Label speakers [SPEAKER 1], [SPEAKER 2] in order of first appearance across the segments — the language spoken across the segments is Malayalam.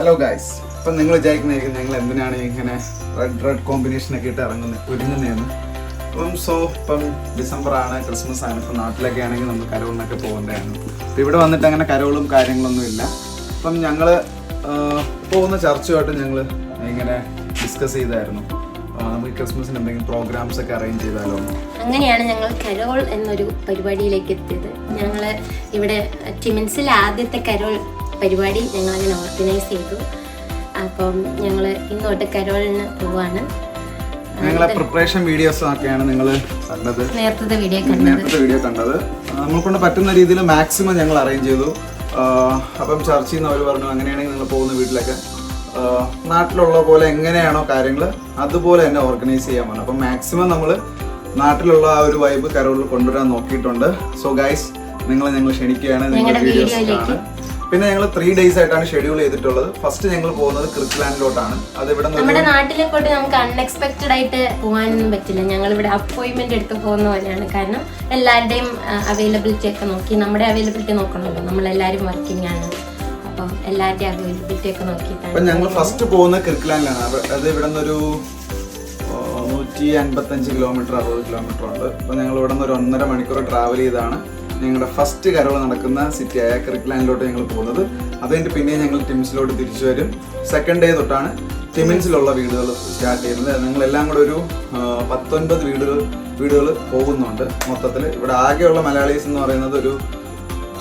[SPEAKER 1] ഹലോ ഗൈസ്, ഇപ്പം നിങ്ങൾ വിചാരിക്കുന്നതായിരിക്കും ഞങ്ങൾ എന്തിനാണ് ഇങ്ങനെ റെഡ് കോമ്പിനേഷനൊക്കെ ഇട്ട് ഒരുങ്ങുന്നതെന്ന്. ഇപ്പം ഡിസംബറാണ്, ക്രിസ്മസ് ആണ്. ഇപ്പം നാട്ടിലൊക്കെ ആണെങ്കിൽ നമ്മൾ കരോളിനൊക്കെ പോകേണ്ടതാണ്. അപ്പം ഇവിടെ വന്നിട്ട് അങ്ങനെ കരോളും കാര്യങ്ങളൊന്നും ഇല്ല. അപ്പം ഞങ്ങൾ പോകുന്ന ചർച്ചുമായിട്ട് ഞങ്ങൾ ഇങ്ങനെ ഡിസ്കസ് ചെയ്തായിരുന്നു, നമുക്ക് ക്രിസ്മസിന് എന്തെങ്കിലും പ്രോഗ്രാംസ് ഒക്കെ അറേഞ്ച് ചെയ്താലോ.
[SPEAKER 2] അങ്ങനെയാണ് ഞങ്ങൾ കരോൾ എന്നൊരു പരിപാടിയിലേക്ക് എത്തിയത്. ഞങ്ങൾ ഇവിടെ ടിമിൻസിൽ ആദ്യത്തെ കരോൾ പരിപാടി ഞങ്ങളങ്ങനെ ഓർഗനൈസ് ചെയ്തു. അപ്പം ഞങ്ങൾ ഇന്നോട്ട് കരോളിന് പോവാണ്.
[SPEAKER 1] ഞങ്ങളെ പ്രിപ്പറേഷൻ വീഡിയോസ് ഒക്കെയാണ് നിങ്ങൾ കണ്ടത്, നേരത്തെ വീഡിയോ കണ്ടത്. നമ്മളെക്കൊണ്ട് പറ്റുന്ന രീതിയിൽ മാക്സിമം ഞങ്ങൾ അറേഞ്ച് ചെയ്തു. അപ്പം ചർച്ചയിൽ നിന്ന് അവർ പറഞ്ഞു, അങ്ങനെയാണെങ്കിൽ നിങ്ങൾ പോകുന്ന വീട്ടിലൊക്കെ നാട്ടിലുള്ള പോലെ എങ്ങനെയാണോ കാര്യങ്ങൾ അതുപോലെ തന്നെ ഓർഗനൈസ് ചെയ്യാൻ പറഞ്ഞു. അപ്പം മാക്സിമം നമ്മൾ നാട്ടിലുള്ള ആ ഒരു വൈബ് കരോളിൽ കൊണ്ടുവരാൻ നോക്കിയിട്ടുണ്ട്. സോ ഗൈസ്, ഞങ്ങൾ ക്ഷണിക്കുകയാണ് നിങ്ങളുടെ വീഡിയോസിലാണ്. പിന്നെ ഞങ്ങൾ 3 days ആയിട്ടാണ് ഷെഡ്യൂൾ ചെയ്തിട്ടുള്ളത്. ഫസ്റ്റ് ഞങ്ങൾ പോകുന്നത് ക്രിക്ലാൻഡിലോട്ടാണ്. അത് ഇവിടെ
[SPEAKER 2] നമ്മുടെ നാട്ടിലെ പോയിട്ട് നമുക്ക് അൺഎക്സ്പെക്റ്റഡ് ആയിട്ട് പോകാനൊന്നും പറ്റില്ല. ഞങ്ങൾ ഇവിടെ അപ്പോയിന്റ്മെന്റ് എടുത്ത് പോകുന്ന പോലെയാണ്. കാരണം എല്ലാവരുടെയും അവൈലബിലിറ്റി ഒക്കെ നോക്കി, നമ്മുടെ അവൈലബിലിറ്റി നോക്കണമല്ലോ, നമ്മളെല്ലാവരും വർക്കിംഗ് ആണ്. അപ്പം എല്ലാവരുടെയും അവൈലബിലിറ്റി ഒക്കെ നോക്കിയിട്ടാണ്.
[SPEAKER 1] അപ്പം ഞങ്ങൾ ഫസ്റ്റ് പോകുന്നത് ക്രിക്ലാൻഡിലാണ്. അത് ഇവിടെ നിന്നൊരു 155 കിലോമീറ്റർ 60 കിലോമീറ്റർ ഉണ്ട്. അപ്പം ഞങ്ങൾ ഇവിടെ നിന്ന് ഒരു 1.5 മണിക്കൂർ ട്രാവൽ ചെയ്താണ് ഞങ്ങളുടെ ഫസ്റ്റ് കരോൾ നടക്കുന്ന സിറ്റിയായ ക്രിക്ലാൻഡിലോട്ട് ഞങ്ങൾ പോകുന്നത്. അതുകഴിഞ്ഞിട്ട് പിന്നെ ഞങ്ങൾ ടിമിൻസിലോട്ട് തിരിച്ചു വരും. സെക്കൻഡ് ഡേ തൊട്ടാണ് ടിമിൻസിലുള്ള വീടുകൾ സ്റ്റാർട്ട് ചെയ്യുന്നത്. ഞങ്ങളെല്ലാം കൂടെ ഒരു 19 വീടുകൾ പോകുന്നുണ്ട് മൊത്തത്തിൽ. ഇവിടെ ആകെയുള്ള മലയാളീസ് എന്ന് പറയുന്നത് ഒരു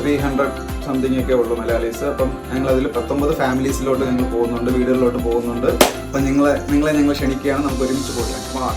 [SPEAKER 1] 300 സംതിങ് ഒക്കെ ഉള്ളൂ മലയാളീസ്. അപ്പം ഞങ്ങളതിൽ 19 ഫാമിലീസിലോട്ട് ഞങ്ങൾ പോകുന്നുണ്ട്, വീടുകളിലോട്ട് പോകുന്നുണ്ട്. അപ്പം നിങ്ങളെ ഞങ്ങൾ ക്ഷണിക്കുകയാണ്, നമുക്ക് ഒരുമിച്ച് പോകാം.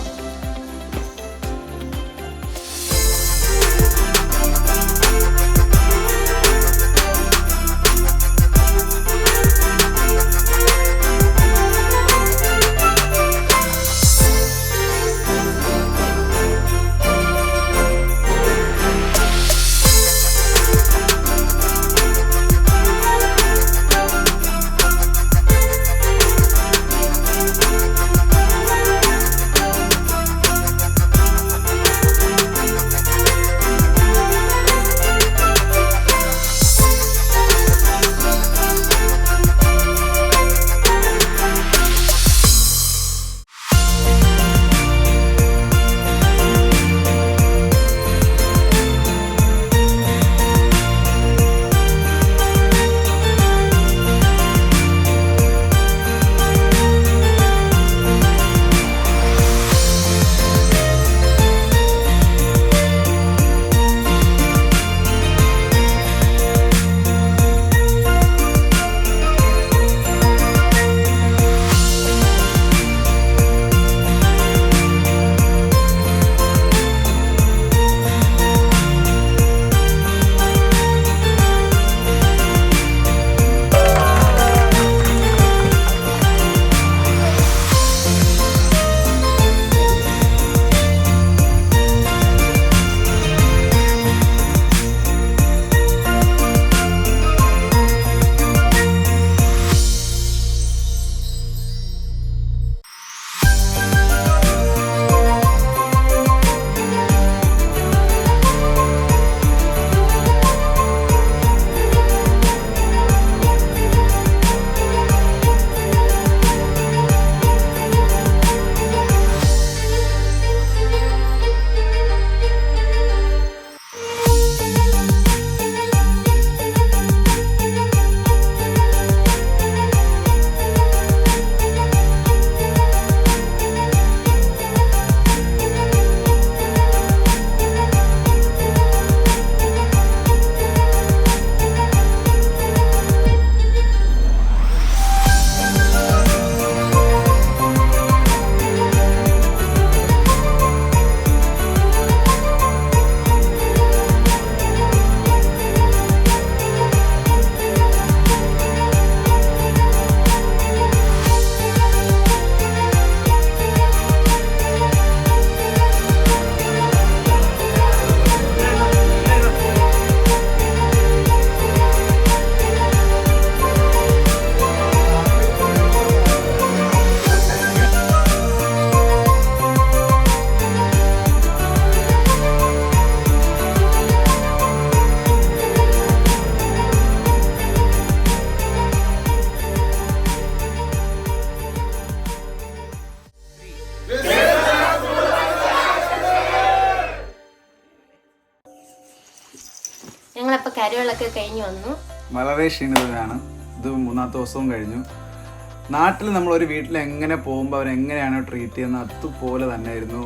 [SPEAKER 2] ഇപ്പൊ കരോളൊക്കെ കഴിഞ്ഞു വന്നു.
[SPEAKER 1] വളരെ ക്ഷീണിതനാണ്. ഇത് 3ാമത്തെ ദിവസവും കഴിഞ്ഞു. നാട്ടിൽ നമ്മളൊരു വീട്ടിൽ എങ്ങനെ പോകുമ്പോൾ അവരെങ്ങനെയാണോ ട്രീറ്റ് ചെയ്യുന്നത് അതുപോലെ തന്നെയായിരുന്നു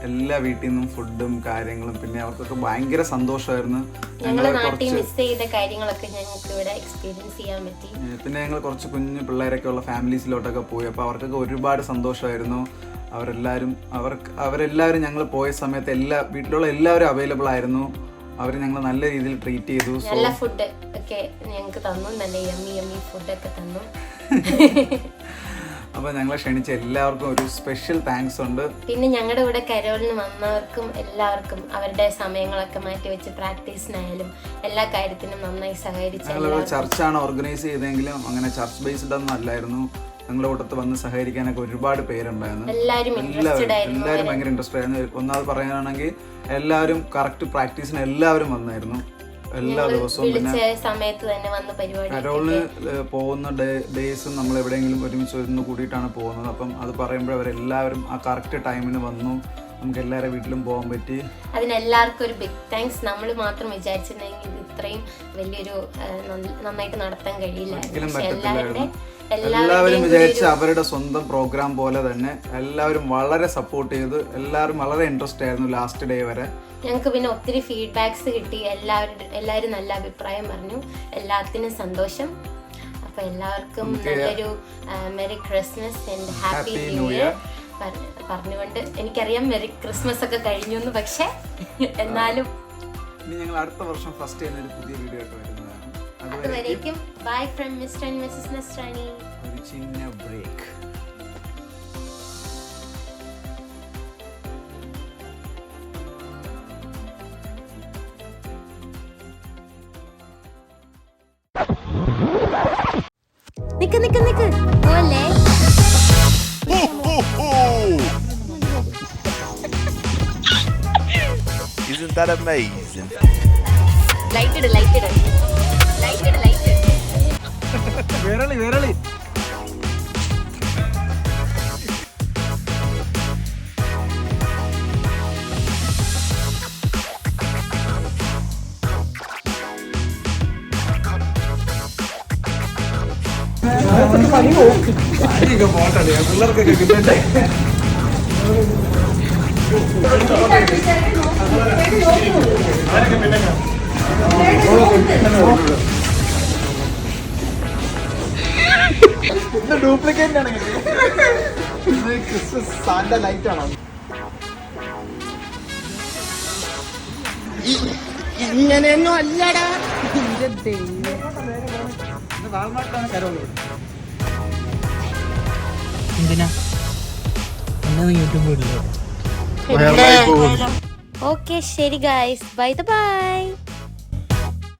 [SPEAKER 1] എല്ലാ വീട്ടിൽ നിന്നും ഫുഡും കാര്യങ്ങളും. പിന്നെ അവർക്കൊക്കെ ഭയങ്കര സന്തോഷമായിരുന്നു.
[SPEAKER 2] ഞങ്ങള് നാട്ടിൽ മിസ് ചെയ്ത കാര്യങ്ങളൊക്കെ ഞങ്ങൾക്ക് ഇവിടെ എക്സ്പീരിയൻസ് ചെയ്യാൻ പറ്റി.
[SPEAKER 1] പിന്നെ ഞങ്ങൾ കുറച്ച് കുഞ്ഞു പിള്ളേരൊക്കെ ഉള്ള ഫാമിലീസിലോട്ടൊക്കെ പോയി. അപ്പോൾ അവർക്കൊക്കെ ഒരുപാട് സന്തോഷമായിരുന്നു. അവരെല്ലാവരും ഞങ്ങൾ പോയ സമയത്ത് വീട്ടിലുള്ള എല്ലാവരും അവൈലബിൾ ആയിരുന്നു. അവർ ഞങ്ങൾ നല്ല രീതിയിൽ ട്രീറ്റ് ചെയ്തു.
[SPEAKER 2] നല്ല ഫുഡ് ഒക്കെ ഞങ്ങൾക്ക് തന്നു, നല്ല യമ്മി ഫുഡൊക്കെ തന്നു.
[SPEAKER 1] അപ്പോൾ ഞങ്ങളെ ക്ഷണിച്ച എല്ലാവർക്കും ഒരു സ്പെഷ്യൽ താങ്ക്സ് ഉണ്ട്.
[SPEAKER 2] പിന്നെ ഞങ്ങളുടെ ഇവിടെ കരോളിന് വന്നവർക്കും എല്ലാവർക്കും അവരുടെ സമയങ്ങളൊക്കെ മാറ്റി വെച്ച് പ്രാക്ടീസിനായാലും എല്ലാ കാര്യത്തിനും നന്നായി സഹകരിച്ചു.
[SPEAKER 1] ഞങ്ങളിവിടെ ചർച്ചാണ് ഓർഗനൈസ് ചെയ്തെങ്കിലും അങ്ങനെ ചർച്ച് ബേസ്ഡ് ഒന്നും അല്ലായിരുന്നു. ഞങ്ങളുടെ കൂട്ടത്ത് വന്ന് സഹകരിക്കാനൊക്കെ ഒരുപാട് പേരുണ്ടായിരുന്നു. എല്ലാവരും ഭയങ്കര ഇൻട്രസ്റ്റ് ആയിരുന്നു. ഒന്നാമത് പറയാനാണെങ്കിൽ എല്ലാവരും കറക്റ്റ് പ്രാക്ടീസിന് എല്ലാവരും വന്നായിരുന്നു എല്ലാ ദിവസവും. പിന്നെ കരോളിന് പോകുന്ന ഡേയ്സും നമ്മൾ എവിടെയെങ്കിലും ഒരുമിച്ച് ഒന്ന് കൂടിയിട്ടാണ് പോകുന്നത്. അപ്പം അത് പറയുമ്പോൾ അവരെല്ലാവരും ആ കറക്റ്റ് ടൈമിന് വന്നു. നമുക്ക് എല്ലാവരുടെ വീട്ടിലും പോകാൻ പറ്റി.
[SPEAKER 2] അതിനെല്ലാവർക്കും ഒരു ബിഗ് താങ്ക്സ്. നമ്മൾ മാത്രം വിചാരിച്ചിരുന്നെങ്കിൽ ഇത്രയും വലിയൊരു നന്നായിട്ട് നടത്താൻ കഴിയില്ലായിരുന്നു.
[SPEAKER 1] എല്ലാവരും വിചാരിച്ച് അവരുടെ സ്വന്തം പ്രോഗ്രാം പോലെ തന്നെ എല്ലാവരും വളരെ സപ്പോർട്ട് ചെയ്ത് എല്ലാവരും വളരെ ഇൻട്രസ്റ്റ് ആയിരുന്നു ലാസ്റ്റ് ഡേ വരെ.
[SPEAKER 2] ഞങ്ങൾക്ക് പിന്നെ ഒത്തിരി ഫീഡ്ബാക്സ് കിട്ടി. എല്ലാവരും നല്ല അഭിപ്രായം പറഞ്ഞു. എല്ലാത്തിനും സന്തോഷം. അപ്പൊ എല്ലാവർക്കും നല്ലൊരു merry Christmas and happy new year പറഞ്ഞുകൊണ്ട്, എനിക്കറിയാം മെറി ക്രിസ്മസ് ഒക്കെ കഴിഞ്ഞു എന്ന്, പക്ഷെ എന്നാലും
[SPEAKER 1] ഞങ്ങൾ അടുത്ത വർഷം ഫസ്റ്റ് ചെയ്യുന്ന ഒരു പുതിയ വീഡിയോ ആയിട്ട് വരുന്നതാണ്.
[SPEAKER 2] അതുവരേക്കും bye from mister and missus Nasrani.
[SPEAKER 1] ഒരു ചിന്ന ബ്രേക്ക്.
[SPEAKER 2] നിക്ക് പോലെ
[SPEAKER 3] Isn't that amazing?
[SPEAKER 2] ലൈറ്റ് ഇട്
[SPEAKER 1] വിരളി പിള്ളേർക്കൊക്കെ കിട്ടണ്ടേ. ഡ്യൂപ്ലിക്കേറ്റ് ആണ് ക്രിസ്മസ് സാന്റ ലൈറ്റ് ആണോ?
[SPEAKER 4] ഇങ്ങനെയൊന്നും അല്ലടാ.
[SPEAKER 1] വാൾമാർട്ടാണ് കരോള്.
[SPEAKER 4] എന്തിനാ യൂട്യൂബ് ഇടുന്നത്?
[SPEAKER 2] ഓക്കെ ശരി ഗൈസ്, ബൈ.